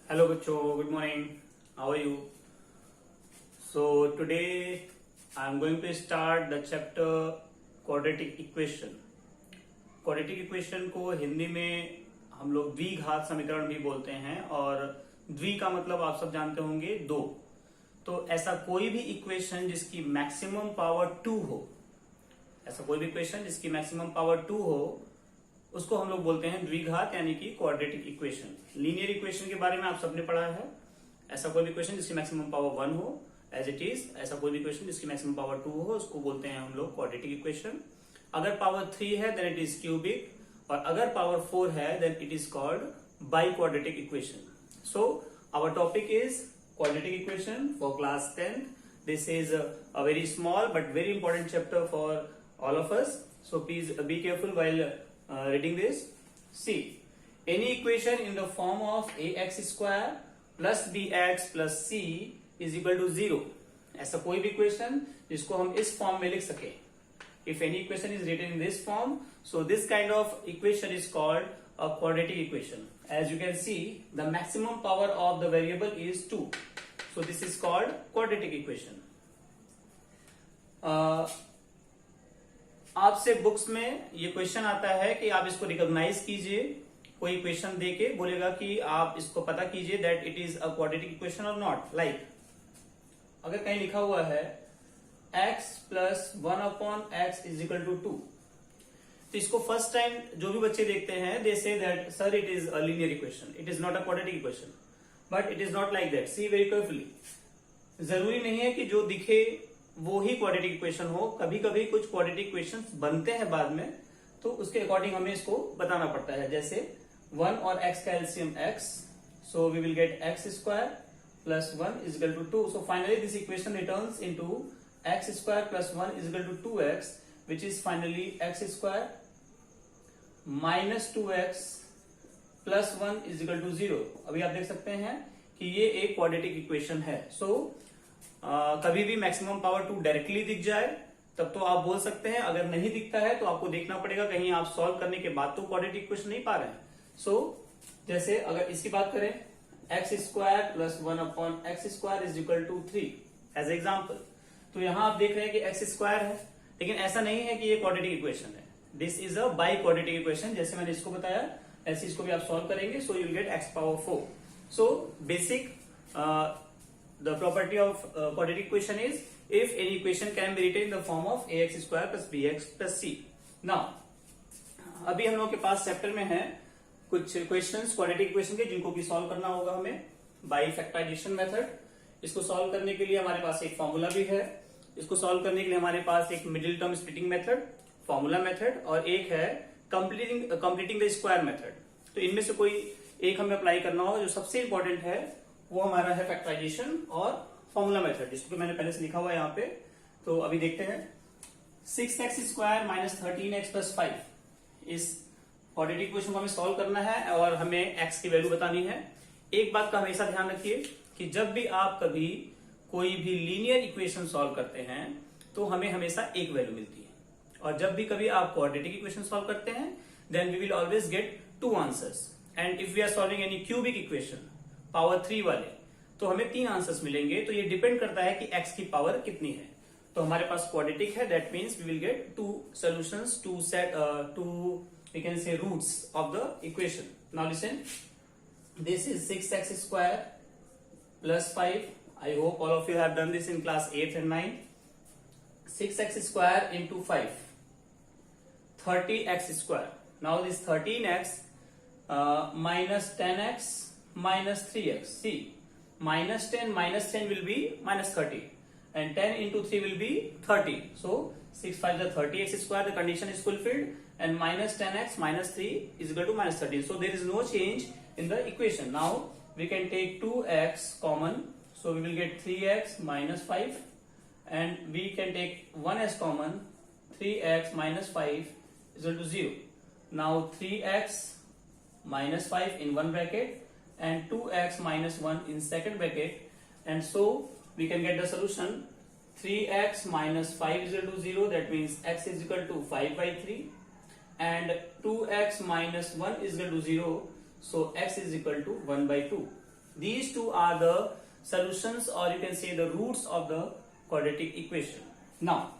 Hello बच्चों, good morning. How are you? So today I am going to start the chapter quadratic equation. Quadratic equation को हिंदी में हम लोग द्विघात समीकरण भी बोलते हैं और द्वि का मतलब आप सब जानते होंगे दो। तो ऐसा कोई भी इक्वेशन जिसकी मैक्सिमम पावर 2 हो, ऐसा कोई भी इक्वेशन जिसकी मैक्सिमम पावर 2 हो उसको हम लोग बोलते हैं द्विघात यानी कि क्वाड्रेटिक इक्वेशन। लीनियर इक्वेशन के बारे में आप सबने पढ़ा है। ऐसा कोई भी इक्वेशन जिसकी मैक्सिमम पावर 1 हो एज इट इज, ऐसा कोई भी इक्वेशन जिसकी मैक्सिमम पावर 2 हो उसको बोलते हैं हम लोग क्वाड्रेटिक इक्वेशन। अगर पावर 3 है देन इट इज क्यूबिक और अगर पावर 4 है then it is called biquadratic equation. So our topic is quadratic equation for class 10th. This is a very small but very important chapter for all of us. So please be careful while reading this. See, any equation in the form of ax square plus bx plus c is equal to 0. ऐसा कोई भी equation जिसको हम इस form में लिख सके. If any equation is written in this form, so this kind of equation is called a quadratic equation. As you can see, the maximum power of the variable is 2. So this is called quadratic equation. आपसे books में ये question आता है कि आप इसको recognise कीजिए। कोई इक्वेशन देके बोलेगा कि आप इसको पता कीजिए that it is a quadratic equation और नॉट। लाइक अगर कहीं लिखा हुआ है x plus 1/x is equal to 2, तो इसको फर्स्ट टाइम जो भी बच्चे देखते हैं they say that sir it is a linear equation, it is not a quadratic equation. But it is not like that. See very carefully, जरूरी नहीं है कि जो दिखे वो ही क्वाड्रेटिक इक्वेशन हो। कभी कभी कुछ क्वाड्रेटिक इक्वेशंस बनते हैं बाद में, तो उसके अकॉर्डिंग हमें इसको बताना पड़ता है। जैसे 1 और x का LCM x, so we will get x square plus 1 is equal to 2। So finally this equation returns into x square plus 1 is equal to 2x, which is finally x square minus 2x plus 1 is equal to 0। अभी आप देख सकते हैं कि ये एक quadratic equation है। सो कभी भी मैक्सिमम पावर 2 डायरेक्टली दिख जाए तब तो आप बोल सकते हैं, अगर नहीं दिखता है तो आपको देखना पड़ेगा कहीं आप सॉल्व करने के बाद तो क्वाड्रेटिक इक्वेशन नहीं पा रहे हैं। सो जैसे अगर इसकी बात करें x square plus 1/x square is equal to 3 as example, तो यहां आप देख रहे हैं कि एक्स स्क्वायर है, लेकिन ऐसा नहीं है कि ये क्वाड्रेटिक इक्वेशन है। This is a by quadratic equation. जैसे मैंने इसको बताया ऐसे इसको भी आप सॉल्व करेंगे, so you will get x power 4। So basic the property of quadratic equation is if any equation can be written in the form of ax square plus bx plus c। Now अभी हम लोग के पास chapter में है कुछ questions quadratic equation के जिनको भी सॉल्व करना होगा हमें बाई फैक्टराइजेशन मेथड। इसको सॉल्व करने के लिए हमारे पास एक फॉर्मूला भी है। इसको सॉल्व करने के लिए हमारे पास एक middle term splitting method, formula method और एक है कंप्लीटिंग द स्क्वायर मेथड। तो इनमें से कोई एक हमें अप्लाई करना होगा। जो सबसे इंपॉर्टेंट है वो हमारा है फैक्टराइजेशन और फॉर्मूला मेथड, जिसको मैंने पहले से लिखा हुआ है यहाँ पे। तो अभी देखते हैं 6x square minus 13x plus 5 इस क्वाड्रेटिक इक्वेशन को हमें सॉल्व करना है और हमें x की वैल्यू बतानी है। एक बात का हमेशा ध्यान रखिए कि जब भी आप कभी कोई भी लीनियर इक्वेशन सॉल्व करते हैं तो हमें हमेशा एक वैल्यू मिलती है, और जब भी कभी आप क्वाड्रेटिक इक्वेशन सॉल्व करते हैं then we will always get 2 answers. And if we are solving any cubic equation power 3 वाले तो हमें 3 आंसर्स मिलेंगे। तो ये डिपेंड करता है कि x की पावर कितनी है। तो हमारे पास क्वाड्रेटिक है, that means we will get 2 solutions, 2 we can say roots of the equation. Now listen, this is 6x square plus 5। I hope all of you have done this in class 8 and 9. 6x square into 5, 30x square. Now this 13x minus 10x minus 3x. See, minus 10 will be minus 30 and 10 into 3 will be 30. So 6 5 is 30x square, the condition is fulfilled, and minus 10x minus 3 is equal to minus 13. So there is no change in the equation. Now we can take 2x common. So we will get 3x minus 5 and we can take 1 as common, 3x minus 5 is equal to 0. Now 3x minus 5 in one bracket and 2x minus 1 in second bracket, and so we can get the solution 3x minus 5 is equal to 0, that means x is equal to 5 by 3, and 2x minus 1 is equal to 0, so x is equal to 1 by 2. These two are the solutions, or you can say the roots of the quadratic equation. Now,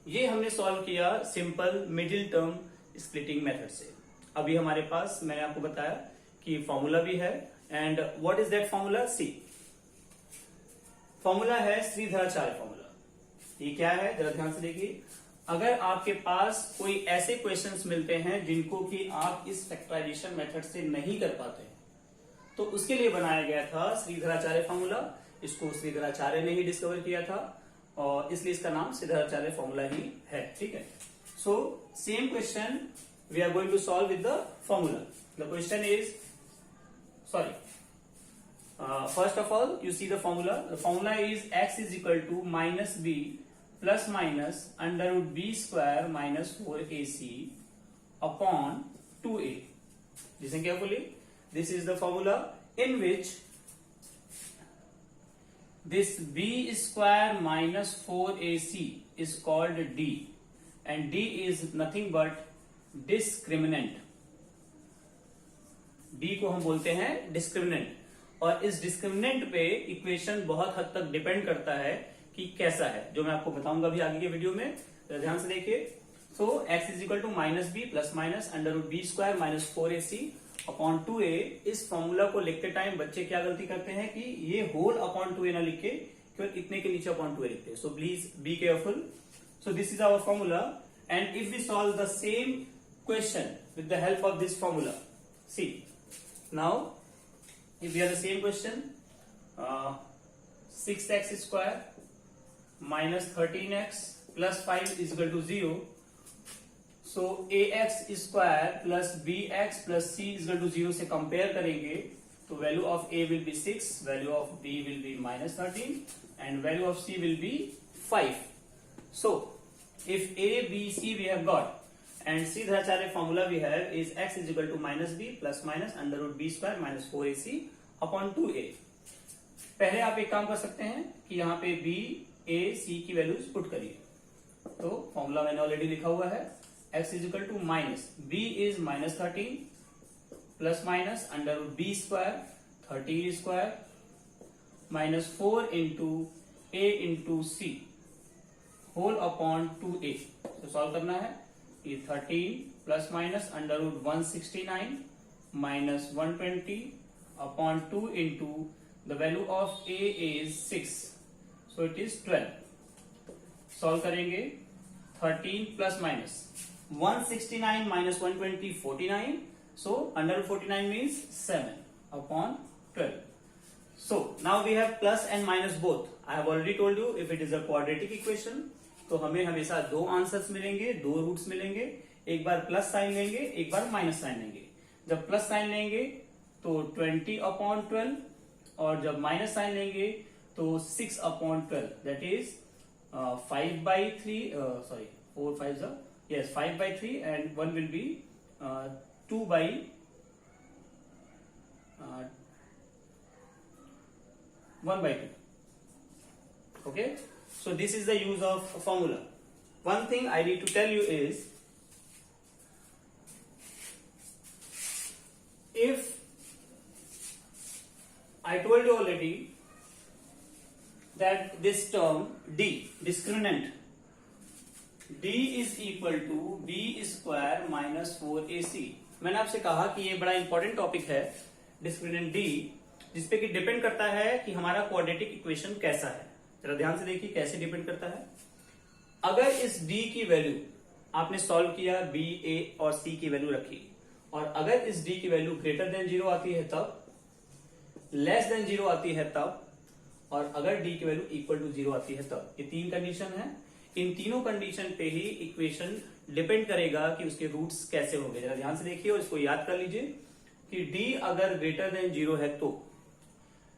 ये हमने solve किया simple middle term splitting method से। अभी हमारे पास मैंने आपको बताया कि फॉर्मूला भी है, and what is that formula? See, formula है श्रीधराचार्य फॉर्मूला। ये क्या है, जरा ध्यान से देखिए। अगर आपके पास कोई ऐसे क्वेश्चंस मिलते हैं जिनको कि आप इस फैक्टराइजेशन मेथड से नहीं कर पाते, तो उसके लिए बनाया गया था श्रीधराचार्य फॉर्मूला। इसको श्रीधराचार्य ने ही डिस्कवर किया था, और इसलिए इसका नाम श्रीधराचार्य फॉर्मूला ही है। ठीक है, so same question we are going to solve with the formula. The question is, sorry, first of all you see the formula. The formula is x is equal to minus b plus minus under root b square minus 4ac upon 2a. Listen carefully. This is the formula in which this b square minus 4ac is called d, and d is nothing but discriminant. d को हम बोलते हैं discriminant, और इस discriminant पे equation बहुत हद तक डिपेंड करता है कि कैसा है, जो मैं आपको बताऊंगा भी आगे के वीडियो में। तो ध्यान से देखिए। So x is equal to minus b plus minus under root b square minus 4ac upon 2a। इस फॉर्मूला को लिखते टाइम बच्चे क्या गलती करते हैं कि ये होल अपॉन 2a ना लिख के केवल इतने के नीचे अपॉन 2a लिखते हैं। So please be careful. So this is our formula, and if we solve the same question with the help of this formula, see now if we have the same question, 6x square minus 13x plus 5 is equal to 0. So ax square plus bx plus c is equal to 0 से compare करेंगे तो value of a will be 6, value of b will be minus 13, and value of c will be 5. So if a, b, c we have got, and Sridharacharya formula we have is x is equal to minus b plus minus under root b square minus 4ac upon 2a. पहले आप एक काम कर सकते हैं कि यहाँ पे b, a, c की वैल्यूज पुट करिए। तो फॉर्मूला मैंने ऑलरेडी लिखा हुआ है, x is equal to minus b is minus 13 plus minus under root b square 13 square minus 4 into a into c whole upon 2a. तो सॉल्व करना है। ये 13 plus minus under root 169 minus 120 upon 2 into the value of a is 6, so it is 12। Solve करेंगे 13 plus minus 169 minus 120 49, so under root 49 means 7 upon 12. So now we have plus and minus both. I have already told you if it is a quadratic equation, तो हमें हमेशा दो answers मिलेंगे, दो roots मिलेंगे। एक बार plus sign लेंगे, एक बार माइनस साइन लेंगे। जब प्लस साइन लेंगे तो 20 अपॉन 12, और जब माइनस साइन लेंगे तो 6 upon 12, that is 5/3, sorry 4 5 yes 5/3, and 1 will be 2/1/2. Okay, so this is the use of formula. One thing I need to tell you is, if I told you already that this term d, discriminant d is equal to b square minus 4ac. मैंने आपसे कहा कि ये बड़ा important topic है discriminant d, जिसपे कि depend करता है कि हमारा क्वाड्रेटिक इक्वेशन कैसा है। जरा ध्यान से देखिए कैसे डिपेंड करता है। अगर इस d की वैल्यू आपने सॉल्व किया, b, a और c की वैल्यू रखी, और अगर इस d की वैल्यू ग्रेटर देन 0 आती है तब, लेस देन 0 आती है तब, और अगर d की वैल्यू इक्वल टू 0 आती है तब, ये तीन कंडीशन है। इन तीनों कंडीशन पे ही इक्वेशन डिपेंड करेगा कि उसके रूट्स कैसे होंगे। जरा ध्यान से देखिए और इसको याद कर लीजिए कि d अगर ग्रेटर देन 0 है तो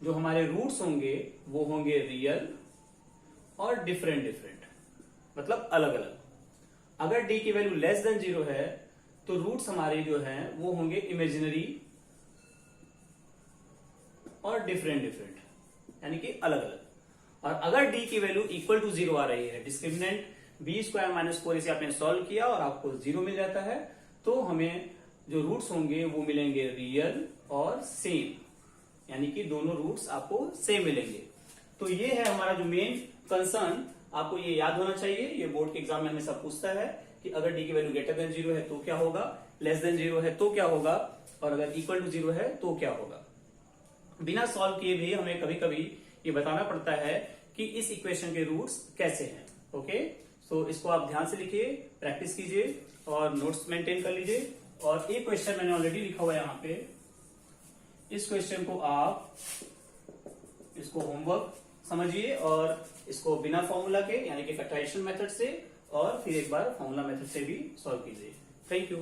जो हमारे रूट्स होंगे वो होंगे रियल और डिफरेंट डिफरेंट, मतलब अलग अलग। अगर d की वैल्यू लेस देन 0 है तो रूट्स हमारे जो हैं वो होंगे इमेजिनरी और डिफरेंट डिफरेंट, यानी कि अलग अलग। और अगर d की वैल्यू इक्वल टू 0 आ रही है, डिस्क्रिमिनेंट b स्क्वायर माइनस 4 से आपने सॉल्व किया और आपको 0 मिल जाता है, तो हमें जो रूट्स होंगे वो मिलेंगे रियल और सेम। यानी कि दोनों रूट्स आपको सेम मिलेंगे। तो ये है हमारा जो मेन कंसर्न, आपको ये याद होना चाहिए। ये बोर्ड के एग्जाम में हमेशा पूछता है कि अगर डी की वैल्यू ग्रेटर देन 0 है तो क्या होगा, लेस देन 0 है तो क्या होगा, और अगर इक्वल टू 0 है तो क्या होगा। बिना सॉल्व किए भी हमें कभी कभी ये बताना पड़ता है कि इस इक्वेशन के रूट्स कैसे हैं। ओके, सो इसको आप ध्यान से लिखिए, प्रैक्टिस कीजिए और नोट्स मेंटेन कर लीजिए। और एक क्वेश्चन मैंने ऑलरेडी लिखा हुआ है यहाँ पे, इस क्वेश्चन को आप इसको होमवर्क समझिए और इसको बिना फॉर्मूला के यानी कि फैक्टराइजेशन मेथड से और फिर एक बार फॉर्मूला मेथड से भी सॉल्व कीजिए। Thank you.